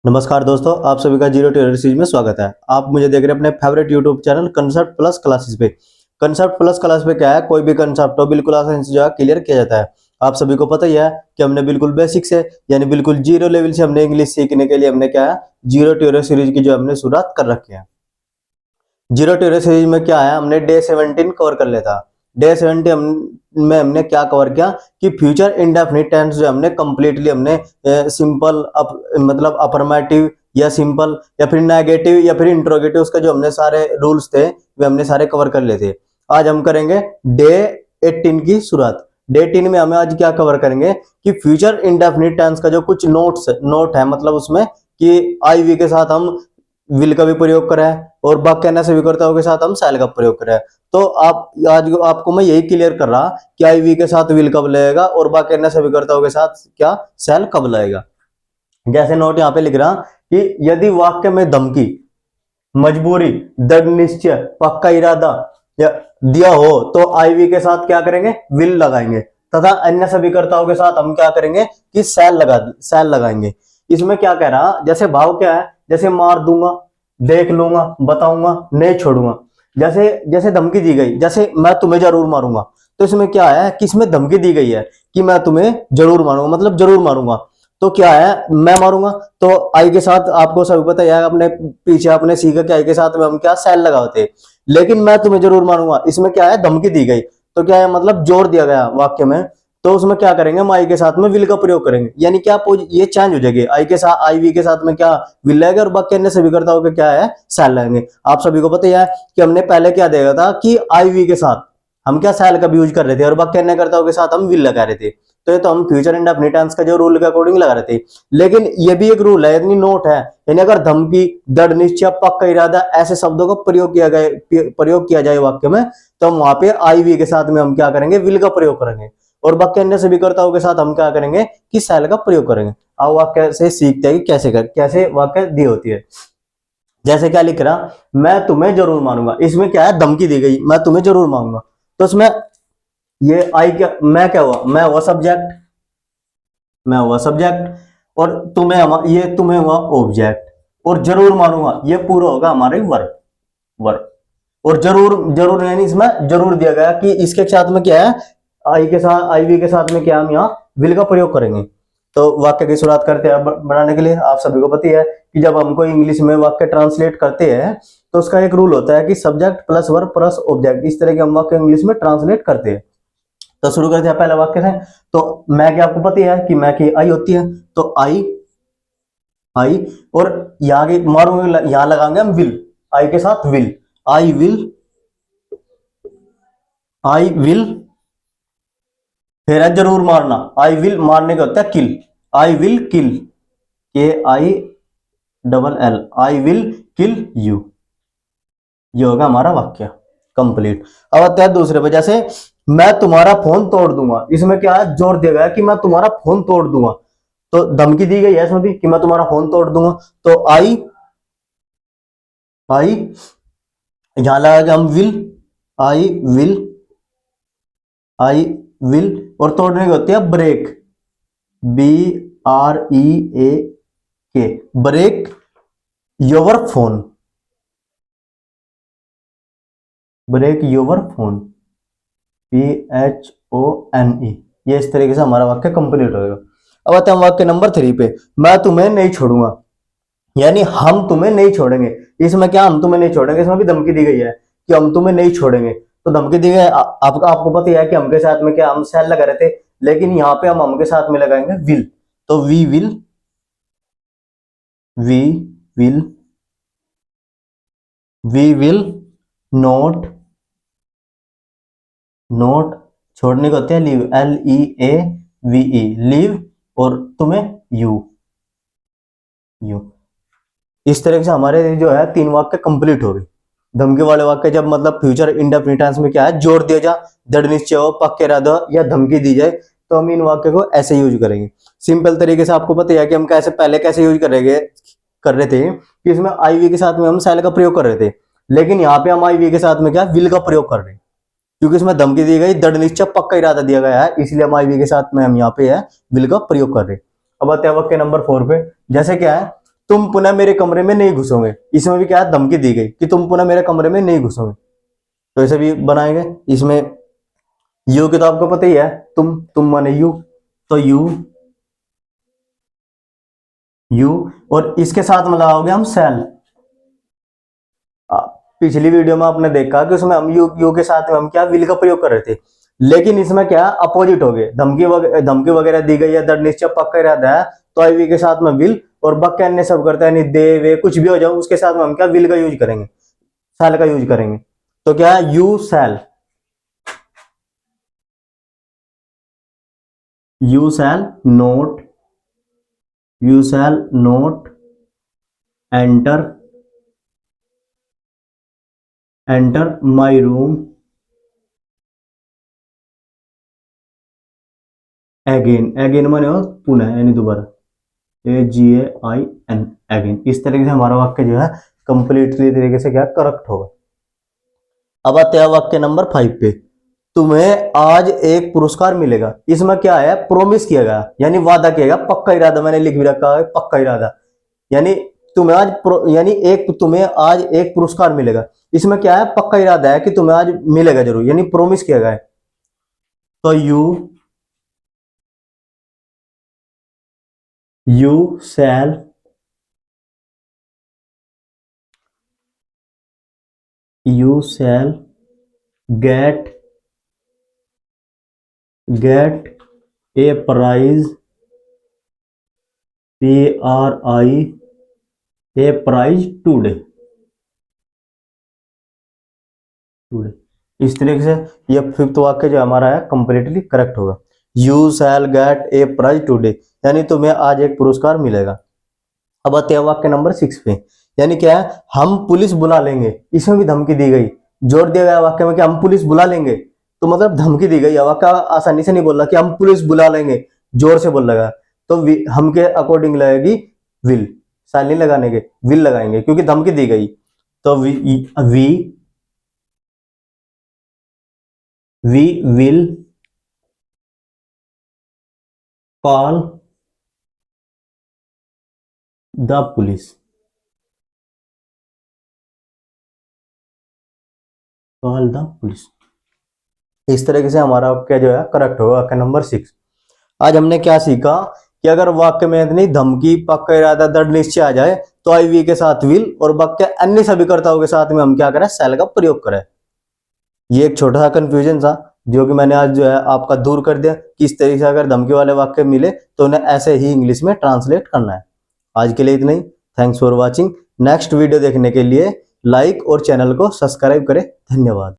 नमस्कार दोस्तों, आप सभी का जीरो टू हीरो सीरीज में स्वागत है। आप मुझे देख रहे हैं अपने favourite YouTube channel concept plus classes पे। कंसेप्ट प्लस क्लास पे क्या है, कोई भी कंसेप्ट हो बिल्कुल आसानी से जो है क्लियर किया जाता है। आप सभी को पता ही है कि हमने बिल्कुल बेसिक से यानी बिल्कुल जीरो लेवल से हमने इंग्लिश सीखने के लिए हमने क्या है, जीरो टू हीरो सीरीज की जो हमने शुरुआत कर रखी है। जीरो टू हीरो सीरीज में क्या है, हमने डे 17 कवर कर लिया था। डे 17 में हमने क्या कवर किया कि फ्यूचर इंडेफिनिट टेंस जो हमने कंप्लीटली हमने सिंपल मतलब अफर्मेटिव या सिंपल या फिर नेगेटिव या फिर इंट्रोगेटिव, उसका जो हमने सारे रूल्स थे वे हमने सारे कवर कर लिए थे। आज हम करेंगे डे 18 की शुरुआत। डे 18 में हमें आज क्या कवर करेंगे कि फ्यूचर इंडेफिनिट टेंस का जो कुछ नोट है, मतलब उसमें कि आई वी के साथ हम विल का भी प्रयोग करा है और वाक्य से विकर्ताओं के साथ हम शैल का प्रयोग करा है। तो आप आज आपको मैं यही क्लियर कर रहा कि आई वी के साथ विल कब लगेगा और वाक्य से विकर्ताओं के साथ क्या शैल कब लगेगा। जैसे नोट यहाँ पे लिख रहा कि यदि वाक्य में धमकी, मजबूरी, दृढ़ निश्चय, पक्का इरादा या दिया हो तो आई वी के साथ क्या करेंगे, विल लगाएंगे, तथा अन्य सभी कर्ताओं के साथ हम क्या करेंगे कि शैल लगाएंगे। इसमें क्या कह रहा, जैसे भाव क्या है, जैसे मार दूंगा, देख लूंगा, बताऊंगा, नहीं छोड़ूंगा। जैसे जैसे धमकी दी गई, जैसे मैं तुम्हें जरूर मारूंगा, तो इसमें क्या है कि इसमें धमकी दी गई है कि मैं तुम्हें जरूर मारूंगा, मतलब जरूर मारूंगा। तो क्या है, मैं मारूंगा तो आई के साथ आपको सभी पता है, अपने पीछे आपने सीखा कि आई के साथ में हम क्या शैल लगाते हैं। लेकिन मैं तुम्हें जरूर मारूंगा, इसमें क्या है, धमकी दी गई, तो क्या है मतलब जोर दिया गया वाक्य में। तो उसमें क्या करेंगे, हम आई के साथ में विल का प्रयोग करेंगे, यानी क्या ये चेंज हो जाएगी, आई के साथ आई वी के साथ में क्या विल लगेगा और वाक्य अन्य सभी करता होगा क्या है, शैल लगेंगे। आप सभी को पता है कि हमने पहले क्या देखा था कि आई वी के साथ हम क्या शैल का भी यूज कर रहे थे और वाक्य अन्य कर्ताओं के साथ हम विल लगा रहे थे। तो ये तो हम फ्यूचर इंडेफिनिट टेंस का जो रूल के अकॉर्डिंग लगा रहे थे। लेकिन ये भी एक रूल है, यानी नोट है, यानी अगर धमकी, दृढ़ निश्चय, पक्का इरादा ऐसे शब्दों का प्रयोग किया जाए वाक्य में, तो हम वहां पे आई वी के साथ में हम क्या करेंगे, विल का प्रयोग करेंगे और वाक्य अन्य सभी कर्ताओं के साथ हम क्या करेंगे कि शैल का प्रयोग करेंगे। अब वाक्य से सीखते हैं कि कैसे वाक्य दी होती है। जैसे क्या लिख रहा, मैं तुम्हें जरूर मारूंगा, इसमें क्या है, धमकी दी गई, मैं तुम्हें जरूर मारूंगा। तो इसमें ये आई क्या, मैं क्या हुआ, मैं हुआ सब्जेक्ट और तुम्हें हुआ ऑब्जेक्ट, और जरूर मारूंगा ये पूरा होगा हमारे वर्ब। और जरूर जरूर यानी इसमें जरूर दिया गया कि इसके साथ में क्या है, आई के साथ आई वी के साथ में क्या हम यहाँ विल का प्रयोग करेंगे। तो वाक्य की शुरुआत करते हैं बनाने के लिए। आप सभी को पता है कि जब हमको इंग्लिश में वाक्य ट्रांसलेट करते हैं तो उसका एक रूल होता है कि subject plus verb plus object, इस तरह के हम वाक्य इंग्लिश में ट्रांसलेट करते हैं। तो शुरू करते हैं पहले वाक्य से। तो मैं क्या, आपको पता है कि मैं की आई होती है, तो आई और यहाँ की मारूंगे, यहां लगाएंगे हम विल, आई के साथ विल, आई विल फिर है जरूर मारना, आई विल मारने का होता है किल, आई विल किल, के I double L, I will kill you. ये होगा हमारा वाक्य कंप्लीट। अब आते हैं दूसरे पे, जैसे मैं तुम्हारा फोन तोड़ दूंगा, इसमें क्या है, जोर दिया गया कि मैं तुम्हारा फोन तोड़ दूंगा, तो धमकी दी गई है इसमें भी कि मैं तुम्हारा फोन तोड़ दूंगा। तो आई यहां लगाएंगे हम will, I will I will, और तोड़ने की होती है break, B R E A K, break your phone, break your phone, P H O N E. ये इस तरीके से हमारा वाक्य कंप्लीट होगा। अब आते हैं वाक्य नंबर 3 पे, मैं तुम्हें नहीं छोड़ूंगा, यानी हम तुम्हें नहीं छोड़ेंगे। इसमें क्या, हम तुम्हें नहीं छोड़ेंगे, इसमें भी धमकी दी गई है कि हम तुम्हें नहीं छोड़ेंगे। तो धमकी दी गई है, आपको पता है कि हम के साथ में क्या हम शैल लगा रहे थे, लेकिन यहाँ पे हम के साथ में लगाएंगे विल। तो वी विल नॉट छोड़ने को होते हैं leave, L E A V E, leave, और तुम्हें यू। इस तरह से हमारे जो है 3 वाक्य कंप्लीट हो गए। धमकी वाले वाक्य जब मतलब फ्यूचर इंडेफिनिट टेंस में क्या है, जोर दिया जा, दृढ़ निश्चय हो, पक्के इरादा या धमकी दी जाए, तो हम इन वाक्य को ऐसे यूज करेंगे। सिंपल तरीके से आपको पता है कि हम कैसे यूज कर रहे थे कि इसमें आई वी के साथ में हम शैल का प्रयोग कर रहे थे, लेकिन यहाँ पे हम आई वी के साथ में क्या विल का प्रयोग कर रहे हैं, क्योंकि इसमें धमकी दी गई, दृढ़ निश्चय, पक्का इरादा दिया गया है, इसलिए हम आई वी के साथ में हम यहाँ पे है विल का प्रयोग कर रहे हैं। अब आते हैं वाक्य नंबर 4 पे, जैसे क्या है, तुम पुनः मेरे कमरे में नहीं घुसोगे, इसमें भी क्या है, धमकी दी गई कि तुम पुनः मेरे कमरे में नहीं घुसोगे। तो ऐसे भी बनाएंगे। इसमें यू की तो आपको पता ही है, तुम माने यू, तो यू और इसके साथ में लगाओगे हम सेल। पिछली वीडियो में आपने देखा कि उसमें हम यू के साथ में हम क्या विल का प्रयोग कर रहे थे, लेकिन इसमें क्या अपोजिट हो गए, धमकी वगैरह दी गई है, दृढ़ निश्चय पक्का इरादा है, तो आई वी के साथ में विल, और वाक्य अन्य सब करता है, दे वे कुछ भी हो जाओ उसके साथ में हम क्या विल का यूज करेंगे, शैल का यूज करेंगे। तो क्या you shall, you shall note, you shall note enter my room again माने हो पुनः, यानी दोबारा, AGAIN अगेन। इस तरीके से हमारा वाक्य जो है कंप्लीटली तरीके से क्या करेक्ट होगा। अब आते हैं वाक्य नंबर 5 पे। तुम्हें आज एक पुरस्कार मिलेगा, इसमें क्या है, प्रोमिस किया गया, यानी वादा किया गया, पक्का इरादा, मैंने लिख भी रखा है पक्का इरादा, यानी तुम्हें आज एक पुरस्कार मिलेगा। इसमें क्या है, पक्का इरादा है कि तुम्हें आज मिलेगा जरूर, यानी प्रोमिस किया गया है। तो you shall get a prize, a prize today. इस तरीके से ये फिफ्थ वाक्य जो हमारा है कंप्लीटली करेक्ट होगा। You shall get a prize today, यानी तुम्हें आज एक पुरस्कार मिलेगा। अब आते हैं वाक्य नंबर 6 पे, यानी क्या है, हम पुलिस बुला लेंगे। इसमें भी धमकी दी गई, जोर दिया गया वाक्य में कि हम पुलिस बुला लेंगे, तो मतलब धमकी दी गई है। वाक्य आसानी से नहीं बोल रहा कि हम पुलिस बुला लेंगे, जोर से बोल लगा, तो हम के अकॉर्डिंग लगेगी विल, साइन नहीं लगाने के, विल लगाएंगे क्योंकि धमकी दी गई। तो we will call the police, call the police. इस तरीके से हमारा वाक्य जो है करेक्ट होगा, वाक्य नंबर 6। आज हमने क्या सीखा कि अगर वाक्य में इतनी धमकी, पक्का इरादा, दृढ़ निश्चय आ जाए तो आई वी के साथ विल, और वाक्य अन्य सभी कर्ताओं के साथ में हम क्या करें, शैल का प्रयोग करें। ये एक छोटा सा कंफ्यूजन था जो कि मैंने आज जो है आपका दूर कर दिया, किस तरीके से अगर धमकी वाले वाक्य मिले तो उन्हें ऐसे ही इंग्लिश में ट्रांसलेट करना है। आज के लिए इतना ही। Thanks for watching. Next video देखने के लिए लाइक और चैनल को सब्सक्राइब करें। धन्यवाद।